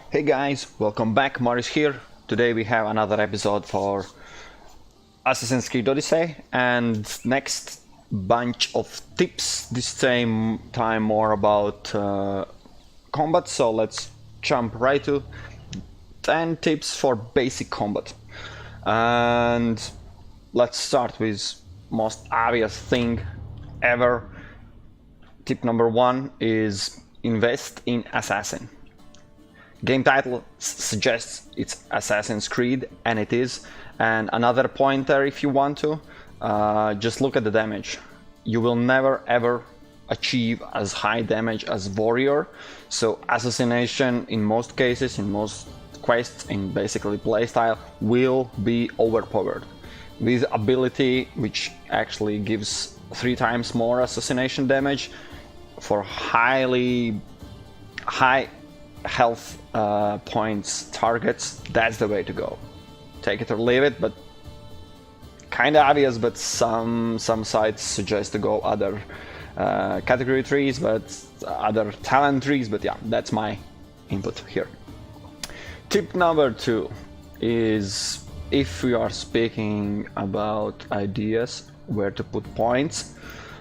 Hey guys, welcome back, Morris here. Today we have another episode for Assassin's Creed Odyssey and next bunch of tips, this same time more about combat, so let's jump right to 10 tips for basic combat. And let's start with most obvious thing ever. Tip number 1 is invest in Assassin. Game title suggests it's Assassin's Creed, and it is. And another pointer, if you want to, just look at the damage. You will never ever achieve as high damage as Warrior, so Assassination in most cases, in most quests, in basically playstyle, will be overpowered. With ability which actually gives 3 times more assassination damage for high health points targets, that's the way to go. Take it or leave it, but kind of obvious, but some sites suggest to go other category trees, but other talent trees, but yeah, that's my input here. Tip number 2 is, if we are speaking about ideas where to put points,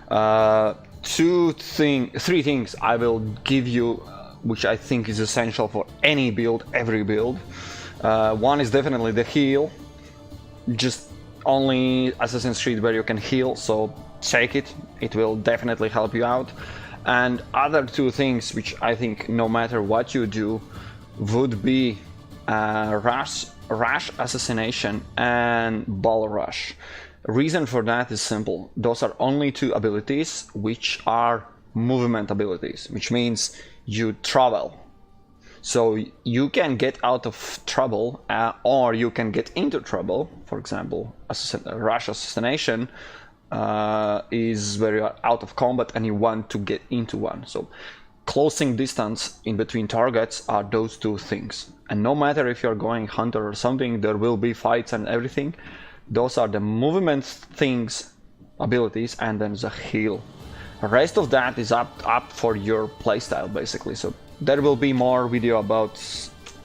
3 things I will give you which I think is essential for any build, every build. One is definitely the heal. Just only Assassin's Creed where you can heal, so take it. It will definitely help you out. And other 2 things which I think no matter what you do would be Rush Assassination and Ball Rush. Reason for that is simple. Those are only 2 abilities which are movement abilities, which means you travel. So you can get out of trouble or you can get into trouble. For example, Rush Assassination is where you are out of combat and you want to get into one. So closing distance in between targets are those 2 things. And no matter if you're going hunter or something, there will be fights and everything. Those are the movement things, abilities, and then the heal. The rest of that is up for your playstyle, basically. So there will be more video about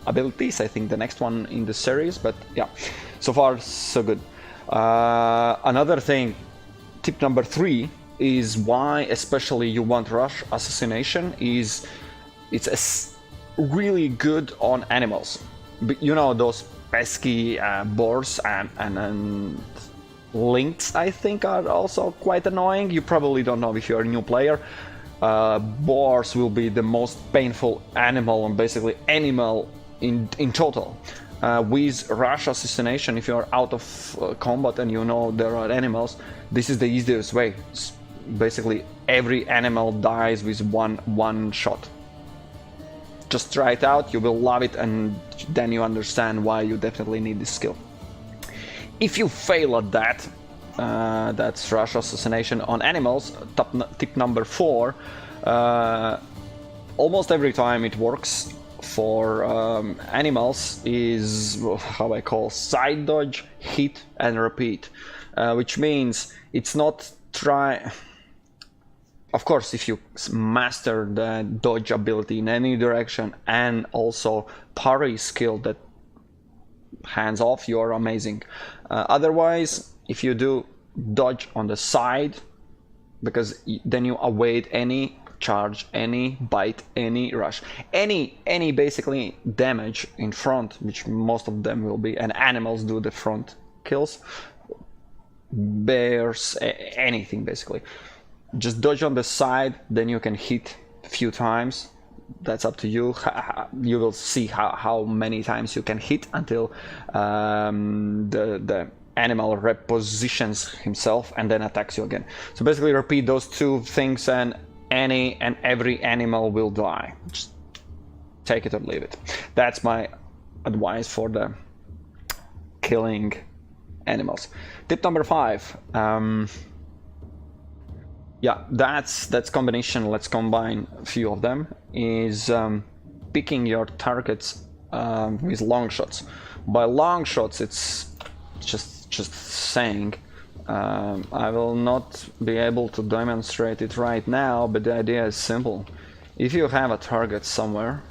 abilities, I think the next one in the series, but yeah, so far so good. Another thing, tip number 3 is why especially you want Rush Assassination is it's really good on animals. You know, those pesky boars and lynx, I think, are also quite annoying. You probably don't know if you're a new player. Boars will be the most painful animal, and basically animal in total. With Rush Assassination, if you're out of combat and you know there are animals, this is the easiest way. Basically every animal dies with one shot. Just try it out, you will love it, and then you understand why you definitely need this skill. If you fail at that, that's Rush Assassination on animals. Tip number 4, almost every time it works for animals is how I call side dodge, hit and repeat, which means it's not try. Of course, if you master the dodge ability in any direction and also parry skill that hands off, you're amazing. Otherwise, if you do dodge on the side, because then you avoid any charge, any bite, any rush, any basically damage in front, which most of them will be, and animals do the front kills, bears, anything basically. Just dodge on the side, then you can hit a few times. That's up to you. You will see how many times you can hit until the animal repositions himself and then attacks you again. So basically repeat those 2 things and every animal will die. Just take it or leave it. That's my advice for the killing animals. Tip number 5. Yeah, that's combination. Let's combine a few of them. Is picking your targets with long shots. By long shots, it's just saying. I will not be able to demonstrate it right now, but the idea is simple. If you have a target somewhere,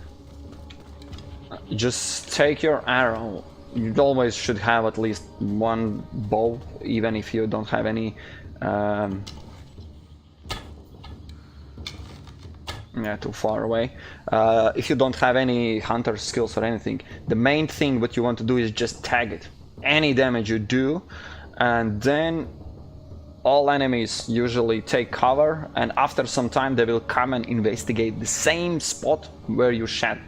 just take your arrow. You always should have at least one bow, even if you don't have any yeah, too far away. If you don't have any hunter skills or anything, the main thing what you want to do is just tag it. Any damage you do, and then all enemies usually take cover, and after some time they will come and investigate the same spot where you shot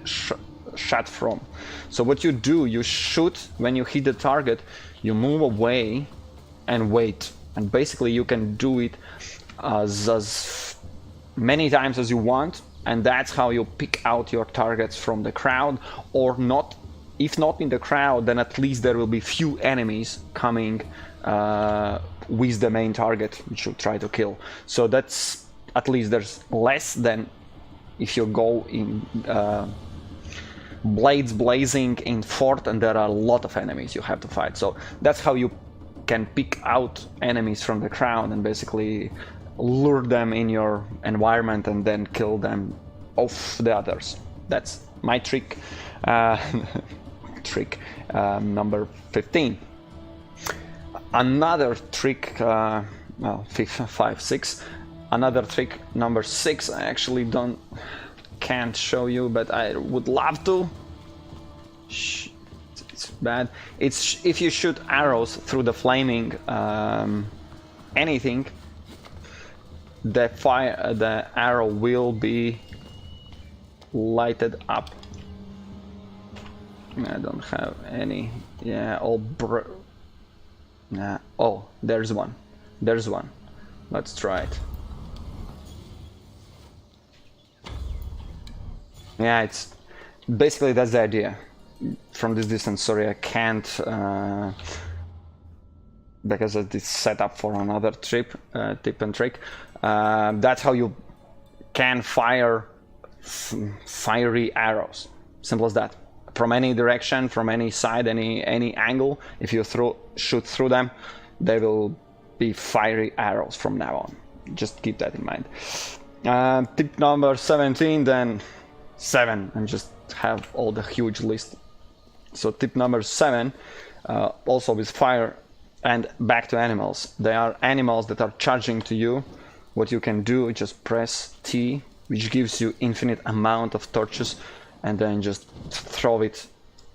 from. So what you do, you shoot. When you hit the target, you move away and wait, and basically you can do it as many times as you want, and that's how you pick out your targets from the crowd, or not. If not in the crowd, then at least there will be few enemies coming with the main target which you try to kill. So that's, at least there's less than if you go in blades blazing in fort and there are a lot of enemies you have to fight. So that's how you can pick out enemies from the crowd and basically lure them in your environment and then kill them off the others. That's my trick. Number 15. Another trick, well, 5, 6. Another trick, number 6. I actually can't show you, but I would love to. It's bad. It's if you shoot arrows through the flaming anything, the arrow will be lighted up. I don't have any. Yeah, nah. Oh, there's one. There's one. Let's try it. Yeah, it's basically that's the idea. From this distance, sorry, I can't because it's set up for another tip and trick. That's how you can fire fiery arrows. Simple as that. From any direction, from any side, any angle. If you shoot through them, they will be fiery arrows from now on. Just keep that in mind. Tip number 17, then 7, and just have all the huge list. So tip number 7, also with fire and back to animals. There are animals that are charging to you. What you can do is just press T, which gives you infinite amount of torches, and then just throw it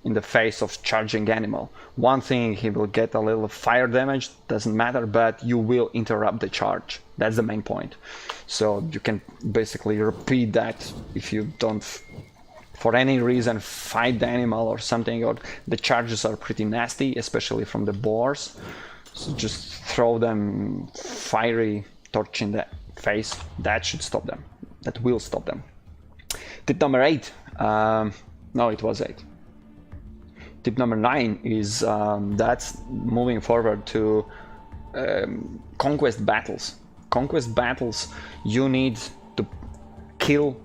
in the face of charging animal. One thing, he will get a little fire damage, doesn't matter, but you will interrupt the charge. That's the main point. So you can basically repeat that if you don't, for any reason, fight the animal or something, or the charges are pretty nasty, especially from the boars. So just throw them fiery torch in the face. That should stop them. That will stop them. Tip number 8. No, it was 8. Tip number 9 is that's moving forward to conquest battles. Conquest battles, you need to kill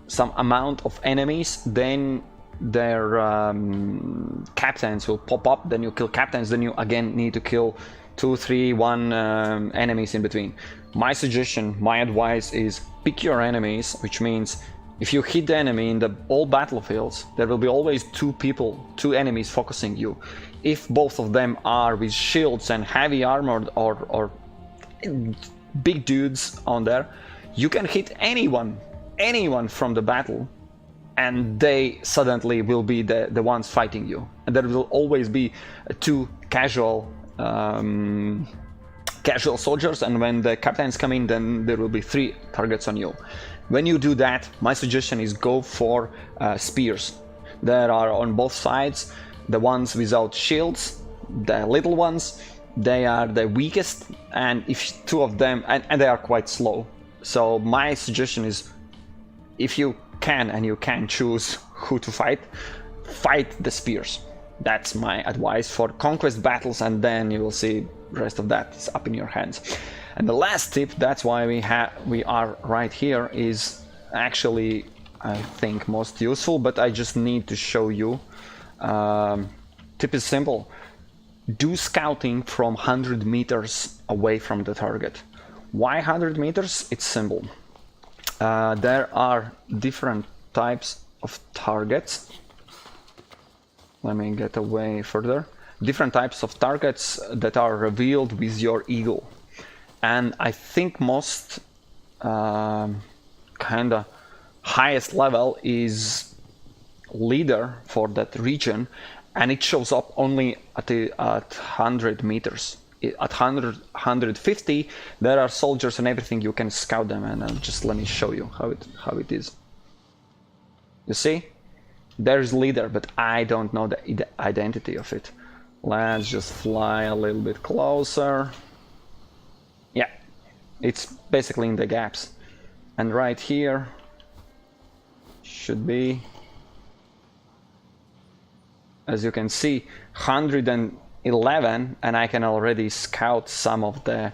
some amount of enemies, then their captains will pop up, then you kill captains, then you again need to kill 2, 3, 1 enemies in between. My suggestion, my advice is pick your enemies, which means if you hit the enemy in all battlefields, there will be always 2 enemies focusing you. If both of them are with shields and heavy armored or big dudes on there, you can hit anyone from the battle, and they suddenly will be the ones fighting you. And there will always be 2 casual soldiers, and when the captains come in, then there will be 3 targets on you. When you do that, my suggestion is go for spears. There are on both sides the ones without shields, the little ones, they are the weakest, and if 2 of them, and they are quite slow. So my suggestion is, if you can and you can choose who to fight the spears. That's my advice for conquest battles, and then you will see the rest of that is up in your hands. And the last tip, that's why we are right here, is actually, I think, most useful, but I just need to show you. Tip is simple. Do scouting from 100 meters away from the target. Why 100 meters? It's simple. There are different types of targets let me get away further. Different types of targets that are revealed with your eagle. And I think most kind of highest level is leader for that region, and it shows up only at 100 meters. At 150 there are soldiers and everything, you can scout them, and just let me show you how it is. You see, there's leader, but I don't know the identity of it. Let's just fly a little bit closer. Yeah, it's basically in the gaps. And right here should be, as you can see, 111, and I can already scout some of the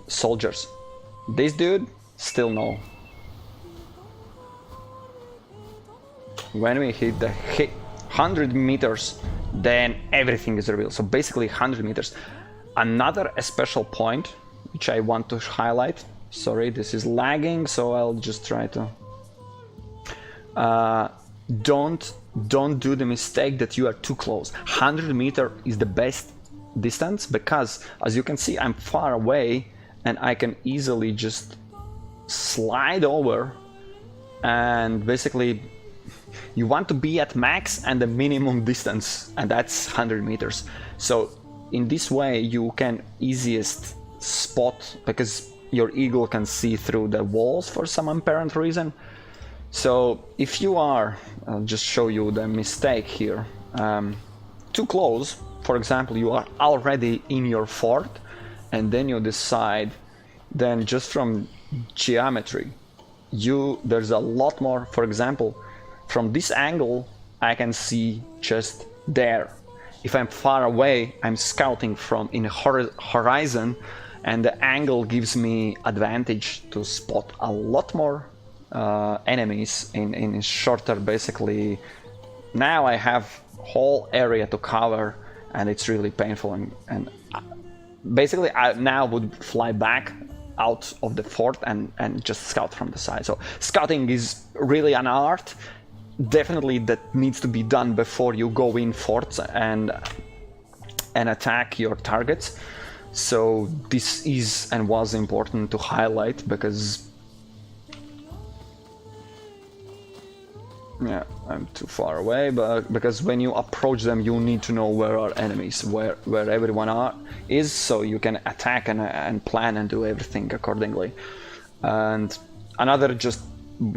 soldiers. This dude, still no. When we hit the 100 meters, then everything is revealed. So basically 100 meters. Another special point which I want to highlight. Sorry, this is lagging, so I'll just try to. Don't do the mistake that you are too close. 100 meter is the best distance, because as you can see, I'm far away and I can easily just slide over, and basically you want to be at max and the minimum distance, and that's 100 meters. So in this way you can easiest spot, because your eagle can see through the walls for some apparent reason. So if you are, I'll just show you the mistake here, too close, for example, you are already in your fort, and then you decide, then just from geometry, there's a lot more. For example, from this angle I can see just there. If I'm far away, I'm scouting from in horizon, and the angle gives me advantage to spot a lot more enemies in shorter. Basically now I have whole area to cover, and it's really painful, and basically I now would fly back out of the fort and just scout from the side. So scouting is really an art, definitely, that needs to be done before you go in forts and attack your targets. So this is and was important to highlight, because yeah, I'm too far away, but because when you approach them you need to know where are enemies, where everyone is, so you can attack and plan and do everything accordingly. And another, just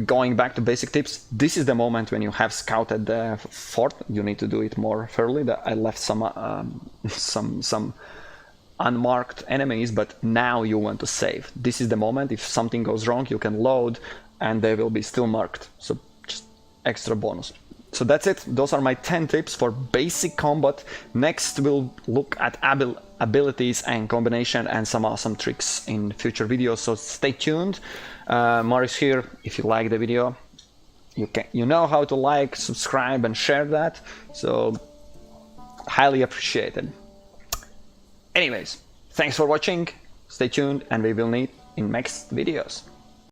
going back to basic tips, this is the moment when you have scouted the fort, you need to do it more thoroughly. I left some unmarked enemies, but now you want to save. This is the moment. If something goes wrong, you can load and they will be still marked, so just extra bonus. So that's it. Those are my 10 tips for basic combat. Next we'll look at abilities and combination and some awesome tricks in future videos, so stay tuned. Morris here. If you like the video, you know how to like, subscribe and share that, so highly appreciated. Anyways, thanks for watching, stay tuned, and we will meet in next videos.